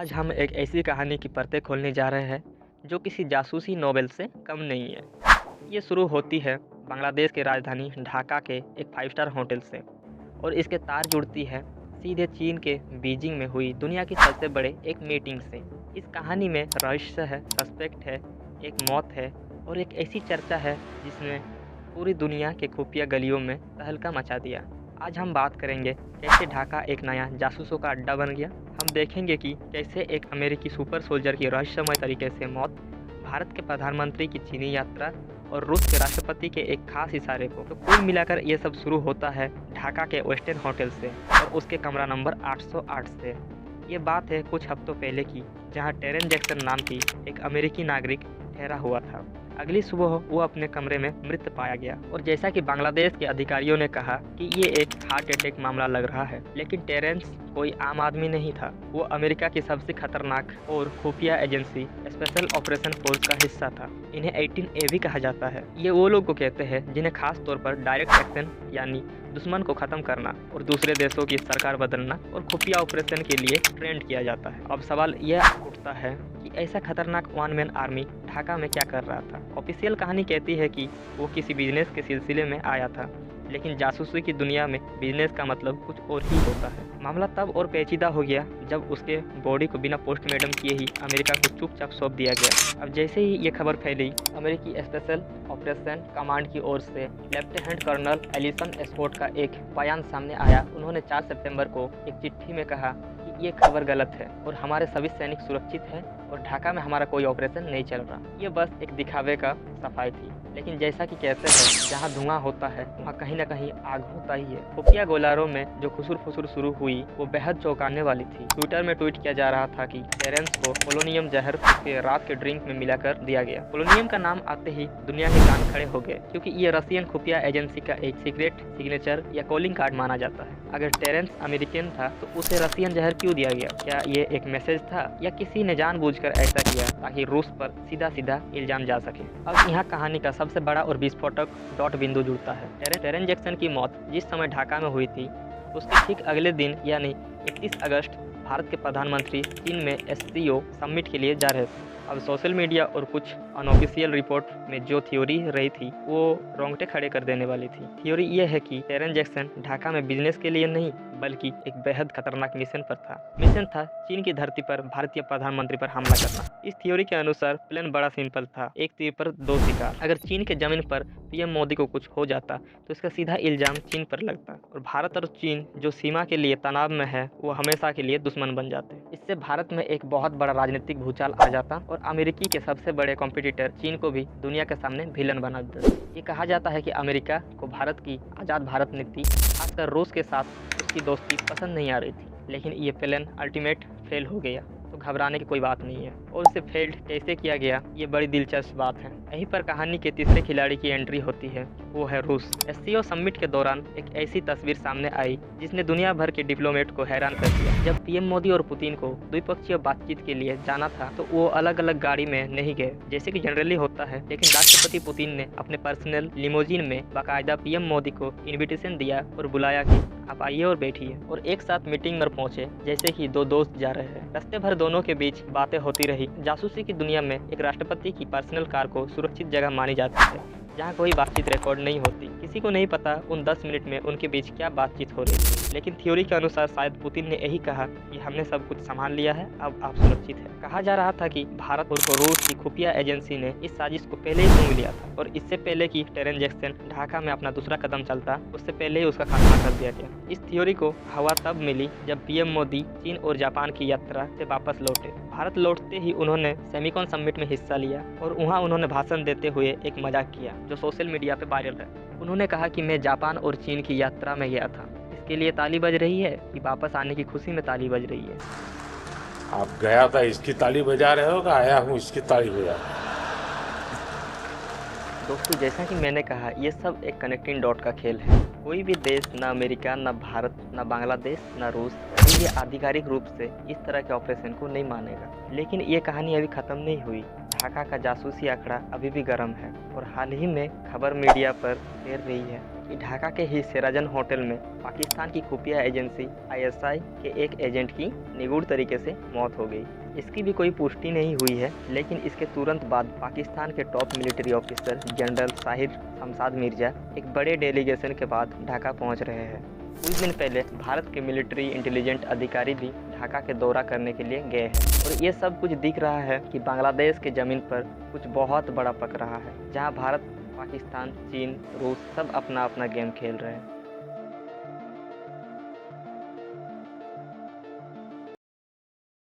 आज हम एक ऐसी कहानी की परतें खोलने जा रहे हैं जो किसी जासूसी नोवेल से कम नहीं है। ये शुरू होती है बांग्लादेश की राजधानी ढाका के एक 5 स्टार होटल से और इसके तार जुड़ती है सीधे चीन के बीजिंग में हुई दुनिया की सबसे बड़े एक मीटिंग से। इस कहानी में रहस्य है, सस्पेक्ट है, एक मौत है और एक ऐसी चर्चा है जिसने पूरी दुनिया के खुफिया गलियों में तहलका मचा दिया। आज हम बात करेंगे कैसे ढाका एक नया जासूसों का अड्डा बन गया। हम देखेंगे कि कैसे एक अमेरिकी सुपर सोल्जर की रहस्यमय तरीके से मौत, भारत के प्रधानमंत्री की चीनी यात्रा और रूस के राष्ट्रपति के एक खास इशारे को। तो कुल मिलाकर ये सब शुरू होता है ढाका के वेस्टर्न होटल से और उसके कमरा नंबर 808 से। ये बात है कुछ हफ्तों पहले की, जहां टेरेन जैक्सन नाम की एक अमेरिकी नागरिक ठहरा हुआ था। अगली सुबह वो अपने कमरे में मृत पाया गया और जैसा कि बांग्लादेश के अधिकारियों ने कहा कि ये एक हार्ट अटैक मामला लग रहा है, लेकिन टेरेंस कोई आम आदमी नहीं था। वो अमेरिका की सबसे खतरनाक और खुफिया एजेंसी स्पेशल ऑपरेशन फोर्स का हिस्सा था। इन्हें 18A भी कहा जाता है। ये वो लोग को कहते हैं जिन्हें खास तौर पर डायरेक्ट एक्शन यानी दुश्मन को खत्म करना और दूसरे देशों की सरकार बदलना और खुफिया ऑपरेशन के लिए ट्रेंड किया जाता है। अब सवाल यह उठता है कि ऐसा खतरनाक वन मैन आर्मी ढाका में क्या कर रहा था। ऑफिशियल कहानी कहती है कि वो किसी बिजनेस के सिलसिले में आया था, लेकिन जासूसी की दुनिया में बिजनेस का मतलब कुछ और ही होता है। मामला तब और पेचीदा हो गया जब उसके बॉडी को बिना पोस्टमार्टम किए ही अमेरिका को चुपचाप सौंप दिया गया। अब जैसे ही ये खबर फैली, अमेरिकी स्पेशल ऑपरेशन कमांड की ओर से लेफ्टिनेंट कर्नल एलिसन स्कॉट का एक बयान सामने आया। उन्होंने 4 सितंबर को एक चिट्ठी में कहा कि ये खबर गलत है और हमारे सभी सैनिक सुरक्षित हैं और ढाका में हमारा कोई ऑपरेशन नहीं चल रहा। ये बस एक दिखावे का सफाई थी, लेकिन जैसा कि कहते हैं जहाँ धुआं होता है वहाँ कहीं न कहीं आग होता ही है। खुफिया गोलारों में जो खुसुर फुसुर शुरू हुई वो बेहद चौंकाने वाली थी। ट्विटर में ट्वीट किया जा रहा था कि टेरेंस को पोलोनियम जहर उसके रात के ड्रिंक में मिलाकर दिया गया। पोलोनियम का नाम आते ही दुनिया के कान खड़े हो गए, क्योंकि ये रशियन खुफिया एजेंसी का एक सीक्रेट सिग्नेचर या कॉलिंग कार्ड माना जाता है। अगर टेरेंस अमेरिकन था तो उसे रशियन जहर क्यों दिया गया? क्या ये एक मैसेज था या किसी ने जानबूझकर ऐसा किया ताकि रूस पर सीधा सीधा इल्जाम जा सके? अब यहाँ कहानी का सबसे बड़ा और विस्फोटक डॉट बिंदु जुड़ता है। टेरेन जैक्सन की मौत जिस समय ढाका में हुई थी उसके ठीक अगले दिन यानी 31 अगस्त भारत के प्रधानमंत्री चीन में SCO समिट के लिए जा रहे थे। अब सोशल मीडिया और कुछ अनऑफिशियल रिपोर्ट में जो थ्योरी रही थी वो रोंगटे खड़े कर देने वाली थी। थ्योरी ये है कि टेरेन जैक्सन ढाका में बिजनेस के लिए नहीं बल्कि एक बेहद खतरनाक मिशन पर था। मिशन था चीन की धरती पर भारतीय प्रधानमंत्री पर हमला करना। इस थ्योरी के अनुसार प्लान बड़ा सिंपल था, एक तीर पर 2 शिकार। अगर चीन के जमीन पर PM मोदी को कुछ हो जाता तो इसका सीधा इल्जाम चीन पर लगता और भारत और चीन जो सीमा के लिए तनाव में है वो हमेशा के लिए दुश्मन बन जाते। इससे भारत में एक बहुत बड़ा राजनीतिक भूचाल आ जाता और अमेरिकी के सबसे बड़े कॉम्पिटिटर चीन को भी दुनिया के सामने विलन बना देता। ये कहा जाता है कि अमेरिका को भारत की आज़ाद भारत नीति, खासकर रूस के साथ उसकी दोस्ती पसंद नहीं आ रही थी, लेकिन ये प्लान अल्टीमेट फेल हो गया। तो घबराने की कोई बात नहीं है और उसे फेल्ड कैसे किया गया ये बड़ी दिलचस्प बात है। यहीं पर कहानी के तीसरे खिलाड़ी की एंट्री होती है, वो है रूस। SCO समिट के दौरान एक ऐसी तस्वीर सामने आई जिसने दुनिया भर के डिप्लोमेट को हैरान कर दिया। जब PM मोदी और पुतिन को द्विपक्षीय बातचीत के लिए जाना था तो वो अलग अलग गाड़ी में नहीं गए जैसे कि जनरली होता है, लेकिन राष्ट्रपति पुतिन ने अपने पर्सनल लिमोजिन में बाकायदा PM मोदी को इन्विटेशन दिया और बुलाया कि आप आइए और बैठिए, और एक साथ मीटिंग में पहुंचे जैसे कि 2 दोस्त जा रहे हैं। रास्ते भर दोनों के बीच बातें होती रही। जासूसी की दुनिया में एक राष्ट्रपति की पर्सनल कार को सुरक्षित जगह मानी जाती है जहाँ कोई बातचीत रिकॉर्ड नहीं होती। किसी को नहीं पता उन 10 मिनट में उनके बीच क्या बातचीत हो रही थी, लेकिन थ्योरी के अनुसार शायद पुतिन ने यही कहा कि हमने सब कुछ संभाल लिया है, अब आप सुरक्षित हैं। कहा जा रहा था कि भारत और रूस की खुफिया एजेंसी ने इस साजिश को पहले ही सूंघ लिया था और इससे पहले कि टेरेन जैक्सन ढाका में अपना दूसरा कदम चलता उससे पहले ही उसका खात्मा कर दिया गया। इस थ्योरी को हवा तब मिली जब PM मोदी चीन और जापान की यात्रा से वापस लौटे। भारत लौटते ही उन्होंने सेमिकॉन समिट में हिस्सा लिया और वहाँ उन्होंने भाषण देते हुए एक मजाक किया जो सोशल मीडिया पे वायरल है। उन्होंने कहा कि मैं जापान और चीन की यात्रा में गया था, इसके लिए ताली बज रही है कि वापस आने की खुशी में ताली बज रही है? आप गया था इसकी ताली बजा रहे हो, आया हूँ इसकी ताली बजा रहे हो। दोस्तों, जैसा कि मैंने कहा ये सब एक कनेक्टिंग डॉट का खेल है। कोई भी देश, ना अमेरिका, ना भारत, ना बांग्लादेश, ना रूस, अभी ये आधिकारिक रूप से इस तरह के ऑपरेशन को नहीं मानेगा। लेकिन ये कहानी अभी ख़त्म नहीं हुई। ढाका का जासूसी आंकड़ा अभी भी गर्म है और हाल ही में खबर मीडिया पर फैल रही है कि ढाका के ही शेराटन होटल में पाकिस्तान की खुफिया एजेंसी आईएसआई के एक एजेंट की निगूढ़ तरीके से मौत हो गई। इसकी भी कोई पुष्टि नहीं हुई है, लेकिन इसके तुरंत बाद पाकिस्तान के top military officer general Sahir Shamshad Mirza एक बड़े डेलीगेशन के बाद ढाका पहुंच रहे हैं। कुछ दिन पहले भारत के मिलिट्री इंटेलिजेंट अधिकारी भी ढाका के दौरा करने के लिए गए हैं और ये सब कुछ दिख रहा है कि बांग्लादेश के ज़मीन पर कुछ बहुत बड़ा पक रहा है, जहां भारत, पाकिस्तान, चीन, रूस सब अपना अपना गेम खेल रहे हैं।